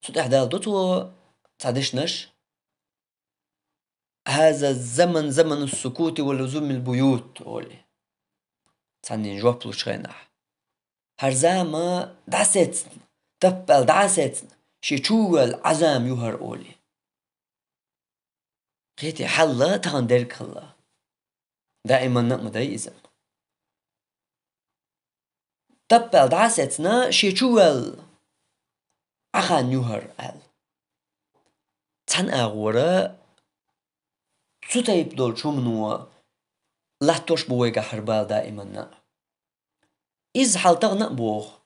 صوت إحدى دوتو تعدشنش. هذا الزمن زمن السكوت ولزوم البيوت أولي تعني جواب لوشغينح هرزاما دعست تبل دعست شي تشول عزام يهر أولي قيتي حلا تغندرك خلا دائما نقمدي إذن تبل دعستنا شي تشول أخان يهر أل تن أغورا ستايب دول شو منوا لا توش بويقا حربال دائما نا إز حالتغ نقبوخ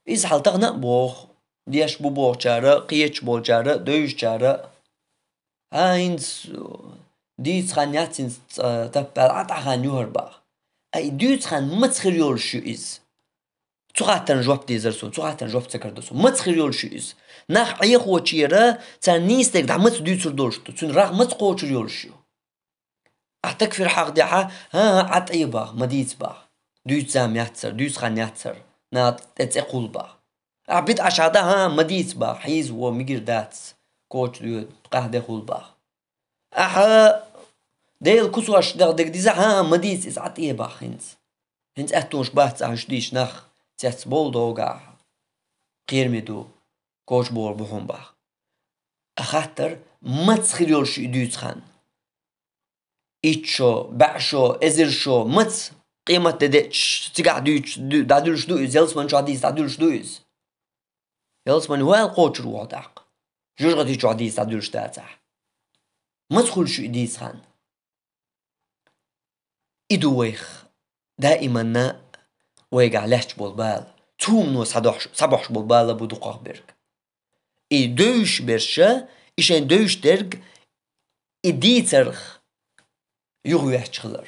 إز حالتغ نقبوخ ديش بوبوخ جارة قيتش بول جارة دوش جارة هاينز ديز خان ياتين تبال عطاقان يهر باخ أي ديز خان متخريول شو إز تغاتن جواب ديزرسون تغاتن جواب تكردسون متخريول شو إز ناخ عيخو تشيرا تان نيستك دعمت ديوتر دولشتو تون راغ متقوتريول شو أحتكفر حق ديحا ها عط أي باغ مديت باغ دوت زام ياتسر دوت خان ياتسر نات تتقول باغ عبيت أشعدا ها مديت باغ حيز وميجر داتس كوتش دوت قاعدة خول باغ أحا ديل كسواش دغ ديزا ها مديت إز عط أي باغ هنز أتونش بات عش ديش نخ تياتس بول دوغا قيرميدو كوتش بول بوهم باغ أخاطر متسخريول شو دوت خان إيتشو بعشو إزرشو مت قيمة ددتش تقع دوش دادولش دويز يلسمن شو عديس دادولش دويز يلسمن هو القوتر وعداق جوج غادي شو عديس دادولش داتح ما تدخل شو إديس خان إدويخ دائما نا ويقع لحش بالبال توم نو صباحش بالبال بودو قابرك إدوش برشا إشان دوش درق إديترخ يغوي شخلر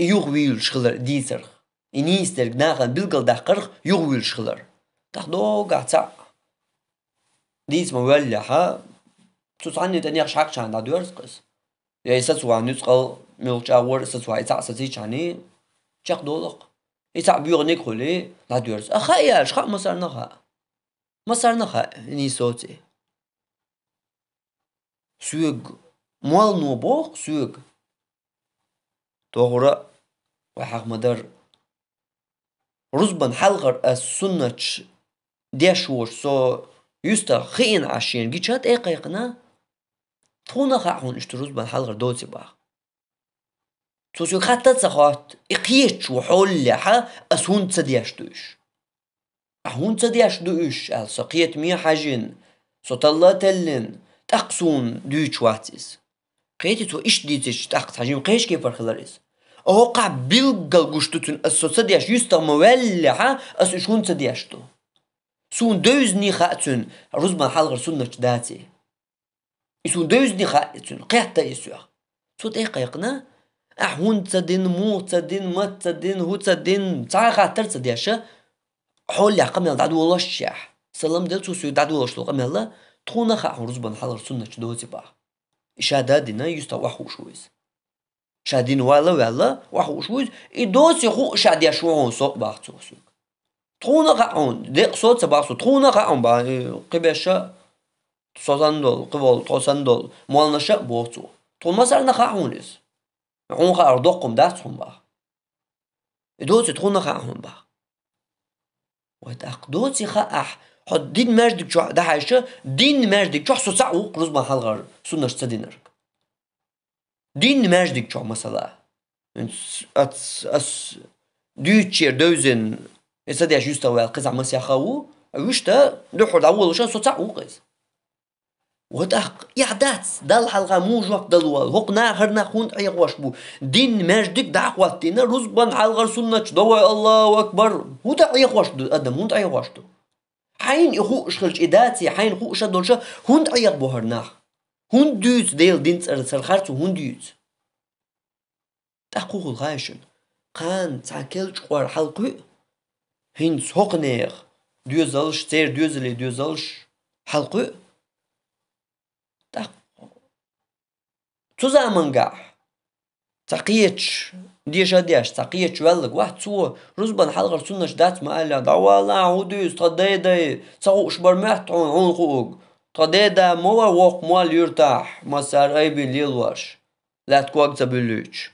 يغوي شخلر ديترخ إنيسترق ناغن بلقل داقرخ يغوي شخلر تاخدو قاعد ديت مولحة تصعني تنيخ شاك شان دا دورس قس يا ستسوى نسقل ملجاور ستسوى إتاع ستيشاني شاك دولق إتاع بيغنيك خلي دا دورس أخايا شخا مصار نخا إني صوتي سوق موال نوبوخ سوق توغرا وحق مدر رزبن حلغر السنة ديشوش سو يستا خين عشين جيشات اي قيقنا تونا خاحون اشتروز بان حلغر دوتي باخ سوسيو خاطت سخوات اقيتش وحول لحا اسهون تسدياش دوش اهون تسدياش دوش السقيت مية حاجين صوت الله تلن تقصون دوش واتيس قيتي تو اش ديتش تقص حاجين قيش كيف الخلاريس اوقع بيلقل قشتوتن اسو تسدياش يستا مولحا اسو شون تسدياشتو سون دوزني خاتون رزبان حلغر سنة داتي يسون دوزني خاتون قيحتا يسوع صوت اي قيقنا احون تسدين مو تسدين ما تسدين هو تسدين تعال خاطر تسدياشا حول يعقم دعدو والله الشيح سلام دلتو سيو دعدو والله شلو قم يلا تخونا خاحون رزبان حلغر سنة دوتي با إشادا دينا يستا وحوش ويز شادين والا وحوش ويز إدوسي خو شاديا شوهون صوت باختو سيو تخونا قاعون دق صوت سباقسو تخونا قاعون با قبشة $90 قبل $90 مالنشة بوتو تخون مسارنا قاعونيس عون قاعر دقم داتهم با دوتي تخونا قاعون با وتاق دوتي خاح حد دين ماجدك شو ده حاجة دين ماجدك شو حسو ساعو قرز ما حلغر سنش تدينرك دين ماجدك شو مثلا أس دوتشير دوزن يصدق يجوزته والقزع مسيا خاو وشتا دحر داول وشان صوت عوقز وهداق يعدات دال حلقة موج وقت دلوال هقنا هرنا خون عيق بو دين ماجدك دعواتنا رزبان حلقة سنة دواء الله أكبر هو دا عيق واشبو أدم هون عيق واشبو حين يخو اشخرج إداتي حين خو اشد دولشا هون عيق بو هرنا هون دوت ديل دينت سرخارتو هون دوت تاقوه الغايشن قان تعكلج قوار حلقه هنس هقنير دوزلش تير دوزلي دوزلش حلقه تاق تو زمان قاح تقيتش ديش تقيتش ولق واحد سوى رزبان حلقة سنش دات ما قال دوالا هوديس تضيدي تسوق شبر محتعون عون خوق تديدا مو وق مال يرتاح مسار أي باليلوش لا تكوك تبلوش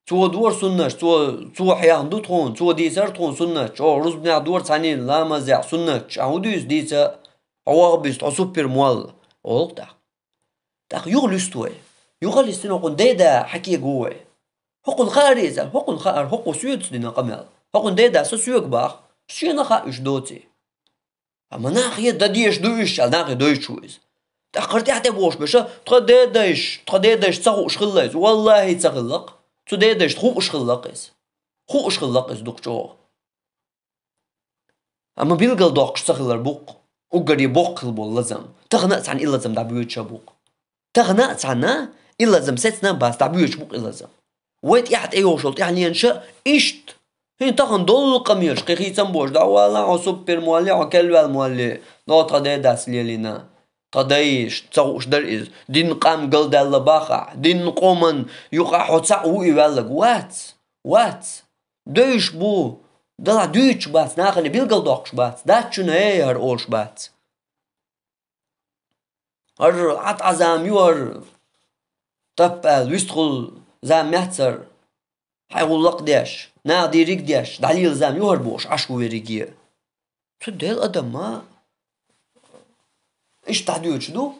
تو دور سنش تو حيان دو تخون تو ديسر تخون سنش أو رز بنع دور ثانين لا مزع سنش أو ديس ديسا أو بيست أو سوبر مال أو تاخ يغلستوي يغلستنا قن ديدا حكي جوه حقن خارزة حقن خار حقو سويت دينا قمل حقن ديدا سويك باخ شينا خاش دوتي أما ناخي دديش دويش على ناخي دويشويز تأخرت حتى بوش بشا تخديدش تسخوش خلاص والله تسخلق تديدش تخوش خلاقس خوش خلاقس دكتور أما بيلقى دوقش تخلر بوق وقري بوق البول لازم تغنقت عن إلا زم دعبيوتش بوق تغنقت عنها إلا زم ستنا بس دعبيوتش بوق إلا زم ويت يحت أيوه شلت يعني ينشأ إشت هين تخن دول قميش قيخي تنبوش دعوالا عو سوبر موالي عو كلوال موالي نو تديداس ليلينا تدايش تسوش درئز دين قام قل دال باخع دين قومن يقع حوتسع ويوالق وات دوش بو دلا دوش بات ناخني بيلقل دوقش بات داتشن هر أولش بات هر عط عزام يور تبال ويستخل زام محتر حيقولق ديش نا ديريك ديش دليل زام يور بوش عشو ويريكيه تدل أدم ما إيش تعديوش دو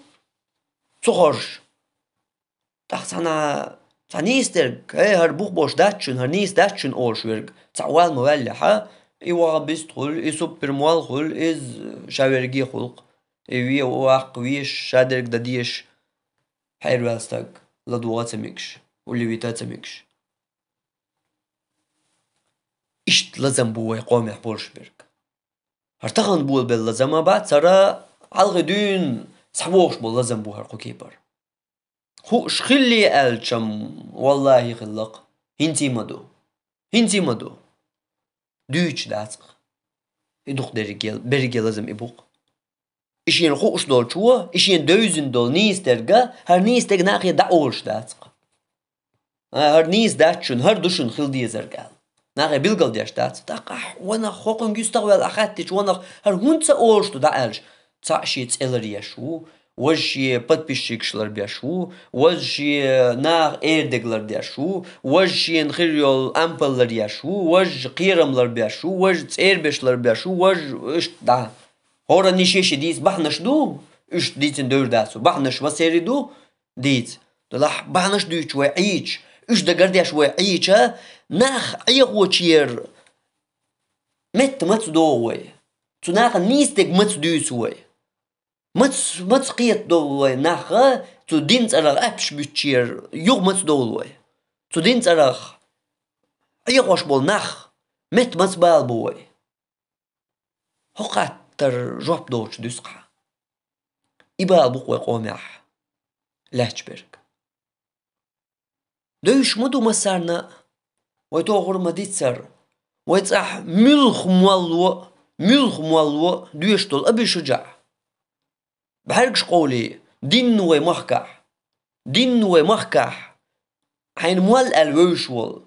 تخرج تحسنا تنيسترك هر بوخ باش داتشن هر نيس داتشن أولشورك تعوال مولحة إيوا بيستخل إي سوبر موال خل إز شاورجي خلق إيوي واق ويش شادرك دديش حيروالستك لدوات ميكش وليويتات ميكش إشت لازم بوي قومي حبولشبرك هرتغن بول باللازم بعد سرا عالغدون صحبوش باللازم بو هرقو كيبر خوش خلي ألشم والله خلق هنتي مدو دوش داتق إدوخ بريجي لازم إبوق إشين خوش دول شوه إشين دوزن دول نيس درجة هر نيس درجة ناقية دعوش داتق هر نيس داتشن هر دوشن خلدي زرقال ناقية بيلقل ديش داتق داقح وانا خوقن جستغوال أخاتيش وانا هر هونتا أولشتو دعالش تعشيت إلريشو وجه подписчикшlar بيشو وجه ناغ إيردقلر ديشو وجه نخيريول أمبلر يشو وجه قيرملر بيشو وجه تيربشلر بيشو وجه إيش دا هورا نيشيش ديز بحنش دو إيش ديتن دور داسو بحنش وسيري دو ديت دلح بحنش دوش وعيش إيش دقرديش وعيش ناخ عيغو تشير مت دووي تناخ نيستك مت دوسوي مت قيت دووي ناخ تو دينت أرغ أبش بتشير يوغ مت دووي تو دينت أرغ عيغوش بول ناخ مت بال بوي هقات تر جواب دوش دوسقها إبا بقوي قوميح لاتشبرك دوش مدو مسارنا ويتوغر مديتسر ويتصح ملخ موالو دوش دول أبي شجاع بحرقش قولي دين ومخكح حين موال الوشول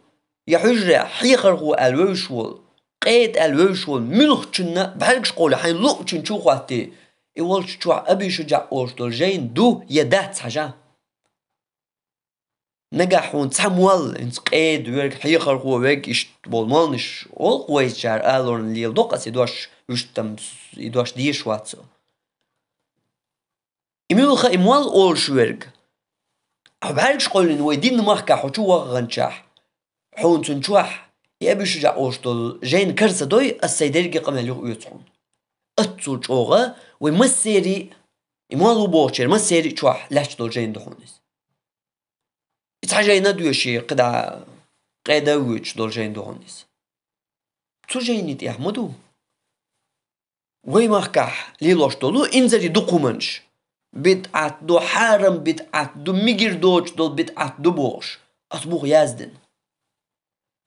يحجر حيخرغو الوشول قيد الوشول ملخ چنا بحرقش قولي حين لق چن چو خواتي إيوالش چو أبي شجاع أوش دول جين دو يدات حجا نجحون تسموال إنس قيد ويرك حيخرغو ويرك إشت بولمانش أول قويس جار آلورن ليل دوقس يدوش يشتم يدوش ديش واتسو إميلخا إموال أولشورك أبعرقش قولين ويدين مخكا حوشو وغنشاح حون تنشوح يأبي شجع أوشتول جين كرسة دوي السيدرقي قماليو يتحون أتسول شوغا ومسيري إموالو بوشير مسيري شوح لاش دول جين دخونيس إتحاجينا دوشي قيدا ويتش دول جين دخونيس تو جينيت يحمدو ويمخكاح ليلوش دولو إنزري دوكومنش بدعت دو حارم بدعت دو ميجر دوش دول بدعت دو بوش أصبوغ يازدن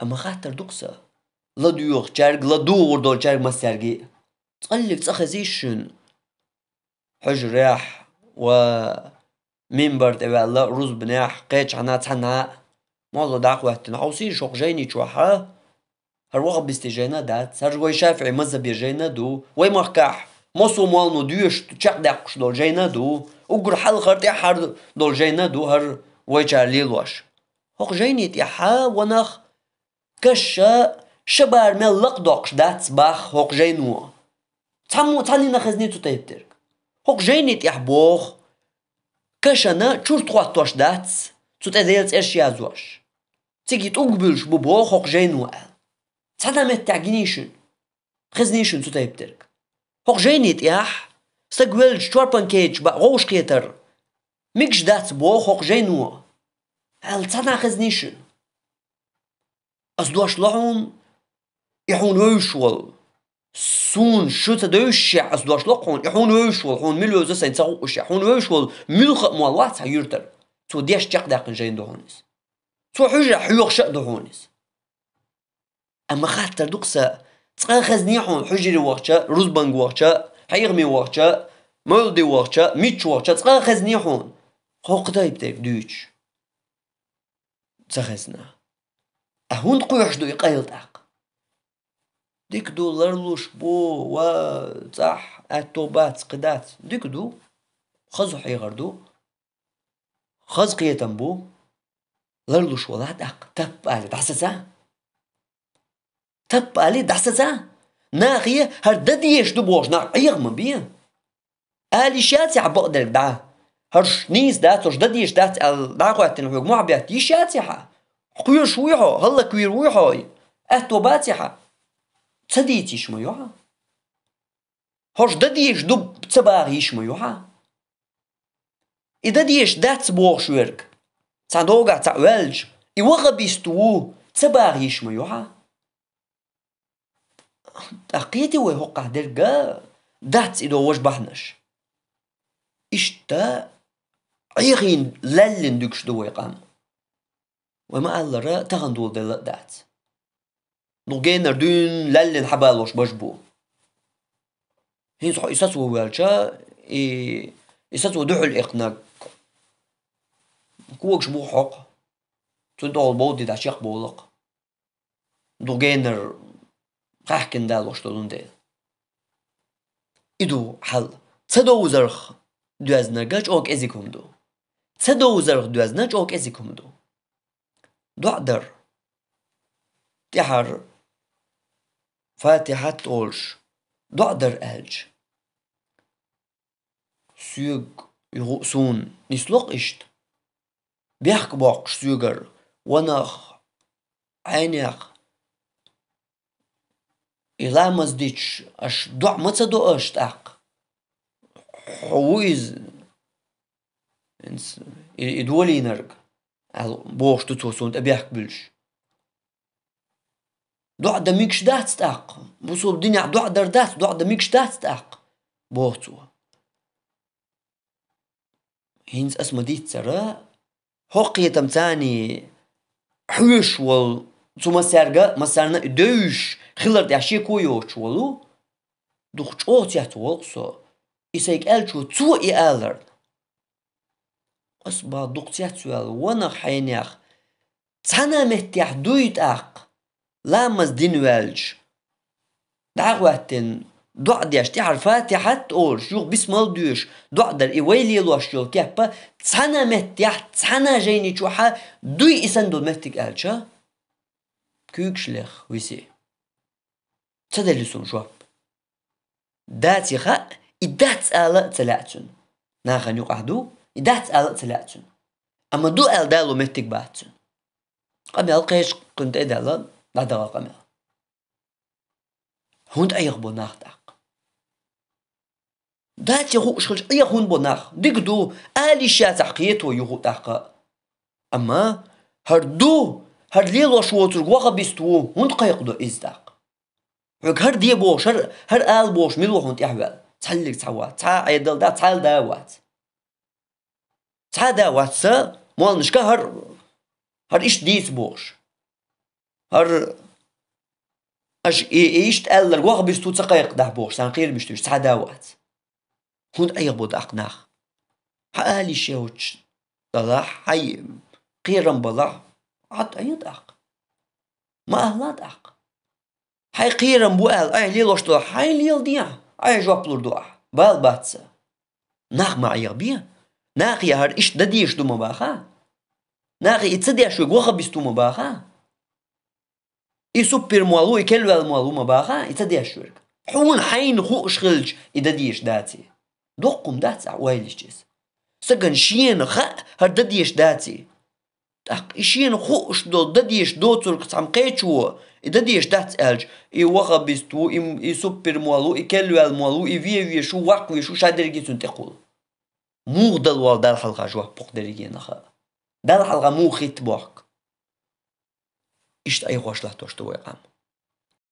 أما خاطر دوكسا لا ديوغ جارق لا دور دول جارق مسارقي تقلق تأخذيشن حجر رياح ومنبر تبالا روز بناح قيتش عنات حنا موضوع داقواتنا عوصين شوق جيني تشوحا هر وقت بيستيجينا دات هر جوي شافعي مذهب يجينا دو ويمخكاح مصو مالنو ديوش تشق دقش دول جينا دو وقر حلقر تحر دول جينا دو هر ويجار ليلوش هوق جينيت يحا ونخ كشا شبار ملق دوقش داتس باخ هوق جينو تاني نخزنيتو تيبترك هوق جينيت يحبوخ كشنا تشور تخواتوش داتس تتأذيلت ارشيازوش تيجي تقبلش ببوخ هوق جينو تانا متعجنيشن خزنيشن تتيبترك هوق جينيت يح سقولج توربان كيج با غوش كيتر ميكش داتس بوخ هوق جينو هل تانا خزنيشن أصدواش لحون يحون ويشول سون شو تدوشع أصدواش لحون يحون ويشول حون ملو زسين تغوش يحون ويشول ملخ موالات هيرتر تو ديش جاق داقن جين دهونيس تو حجة حيوغ شق دهونيس أما خاطر دوقسا تقا خزنيحون حجري وقتا روزبانج وقتا حيغمي وقتا مولدي وقتا ميتش وقتا تقا خزنيحون خوق دايبتك دوش تخزنا أهون قويش دو يقايل داق ديك دو لرلوش بو و صح اتوبات قدات ديك دو خزو حيغردو خز قيتن بو لرلوش ولا داق تب علي دحسسا تب علي دحسسا ناخيه هر دديش دو بوش ناق ايغم بيه آلي شاتي عبقدر دا هرش نيس دات وش دديش دات الداقواتن هو معبيات يشاتيها قوير شويحو هلا كوير ويحوي اتوباتيها تديتي شميوها هرش دديش دب تباغي شميوها إذا ديش دات بوغ شويرك تعدوغا تعوالج إوغبيستو تباغي شميوها أقيتي ويهوقع درقا دات إدو وش بحنش إشتا عيغين للن دوكش دو يقام وما ألرا تغندول دل دات نوغين نردون للن حبالوش بجبو هين صحو إساسو والجا إساسو دوحو الإقناق كوكش بو حق تدول بودي دا شيخ بولق نوغين نر قاحكن دالوش دولون ديل إدو حل تدو زرخ دوازنا قاج أوك إزيكم دو تدو زرخ دوازنا قاج أوك إزيكم دو دعدر تحر فاتحة أولش دعدر ألج سيوغ يغوصون نسلق إشت بيحك باقش سيوغر ونخ عينيخ إلا مزديش أش دع متصدو أشت أق حويز إدولي نرق بوش تتوسون أبيحك بلش دع دميكش دات ستاق بوصول الدنيا دع دردات دع دميكش دات ستاق بوتو هينز اسمه ديت سرا حقية تمتاني حوش وال تو مسارنا دوش خلر داشي كويوش ولو دوخ اوتيات ولسو إسايك ألشو تو إيالر أصبح دوقتيات سوال ونخ حينيخ تانا مهتيح دويت أق لامز دين والج دعواتن دع ديش تحر فاتحة أول شوق بسم الله دوش دع در إيويلي لوشيو كيبا تانا مهتيح تانا جيني چوحا دوي إسان دول مهتيك ألشا كيوكشليخ ويسي تدلسون جواب داتي خا إدات آلا تلاتون ناخن يقعدو إدات آلا تلاتون أما دو آل دالو مهتيك باتون قميال قيش كنت إدالا دادا قميال هوند أيغ بوناخ داق داتي غو شخلش أيغ هوند بوناخ ديقدو آلي شات حقيتو يغو داق أما هردو هر ليلو شوتر غوغا بيستو هوند قيقدو إز داق هر دي بوش هر آل بوش ملو هوند إحوال تحلق تعوات تا عيدل دا تحال داوات تا داوات سا موال نشكا هر إيش ديس بوش هر أش إيش تقلر غوغا بيستو تقيق ده بوش سانقير بيشتوش تا داوات هوند أيغ بود أقناخ حالي شيوش دلاح حي قيرم بلاح عط أيض أق ما أهلاد أق حي قيرم بوال أي ليلوش دلاح حي ليل ديا أي جواب لردوع بال باتسا ناق معي بيا ناقي هر إيش دديش دوما باخا ناقي إتصدي شوي غوخا بيستوما باخا إي سوبر موالو إي كلو الموالو ما باخا إتصدي شوي حون حين خو إشخلج إدديش داتي دوقم داتس عوايلش جيس سكن شين خا هر دديش داتي إشين خو إشدو دديش دوتر كتعم قيتشو دديش داتس ألج إي وخا بيستو إي سوبر موالو إي كلو الموالو إي في شو واقوي شو شادر جيسون تقول مو دلوال دال حلقة جوه بوق دريجي نخا دال حلقة مو خيت بوك إشت أي غوش لا توشتو ويقام